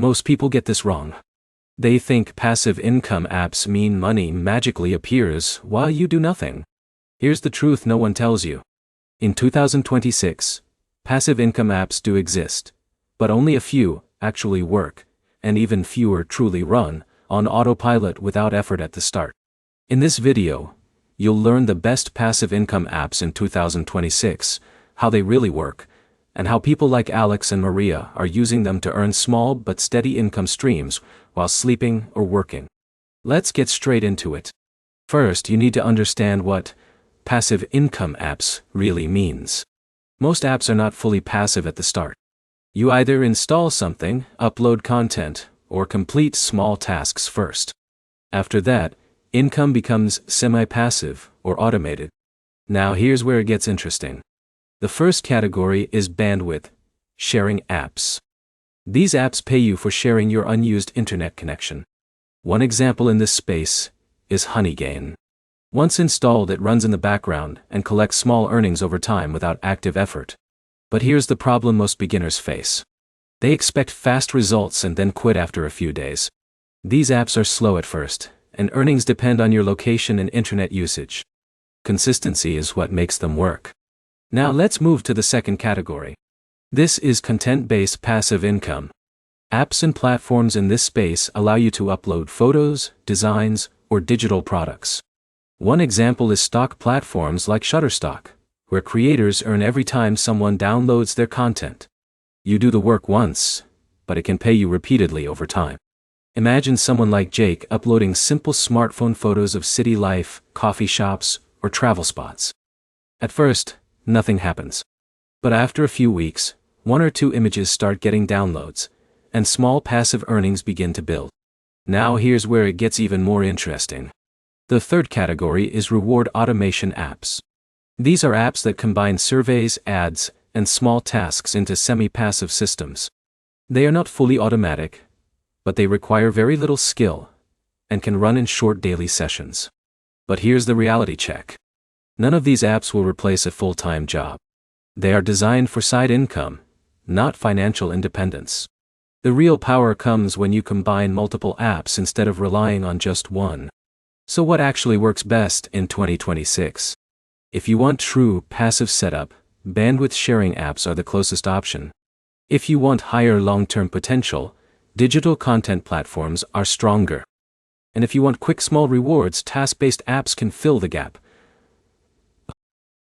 Most people get this wrong. They think passive income apps mean money magically appears while you do nothing. Here's the truth no one tells you. In 2026, passive income apps do exist, but only a few actually work, and even fewer truly run on autopilot without effort at the start. In this video, you'll learn the best passive income apps in 2026, how they really work, and how people like Alex and Maria are using them to earn small but steady income streams while sleeping or working. Let's get straight into it. First, you need to understand what passive income apps really means. Most apps are not fully passive at the start. You either install something, upload content, or complete small tasks first. After that, income becomes semi-passive or automated. Now here's where it gets interesting. The first category is bandwidth sharing apps. These apps pay you for sharing your unused internet connection. One example in this space is Honeygain. Once installed, it runs in the background and collects small earnings over time without active effort. But here's the problem most beginners face. They expect fast results and then quit after a few days. These apps are slow at first, and earnings depend on your location and internet usage. Consistency is what makes them work. Now let's move to the second category. This is content-based passive income. Apps and platforms in this space allow you to upload photos, designs, or digital products. One example is stock platforms like Shutterstock, where creators earn every time someone downloads their content. You do the work once, but it can pay you repeatedly over time. Imagine someone like Jake uploading simple smartphone photos of city life, coffee shops, or travel spots. At first, nothing happens. But after a few weeks, one or two images start getting downloads, and small passive earnings begin to build. Now here's where it gets even more interesting. The third category is reward automation apps. These are apps that combine surveys, ads, and small tasks into semi-passive systems. They are not fully automatic, but they require very little skill and can run in short daily sessions. But here's the reality check. None of these apps will replace a full-time job. They are designed for side income, not financial independence. The real power comes when you combine multiple apps instead of relying on just one. So what actually works best in 2026? If you want true passive setup, bandwidth sharing apps are the closest option. If you want higher long-term potential, digital content platforms are stronger. And if you want quick small rewards, task-based apps can fill the gap.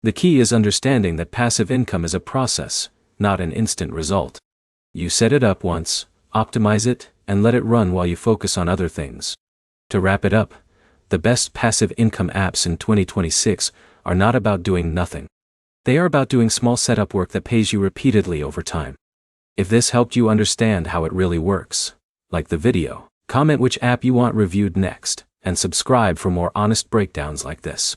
The key is understanding that passive income is a process, not an instant result. You set it up once, optimize it, and let it run while you focus on other things. To wrap it up, the best passive income apps in 2026 are not about doing nothing. They are about doing small setup work that pays you repeatedly over time. If this helped you understand how it really works, like the video, comment which app you want reviewed next, and subscribe for more honest breakdowns like this.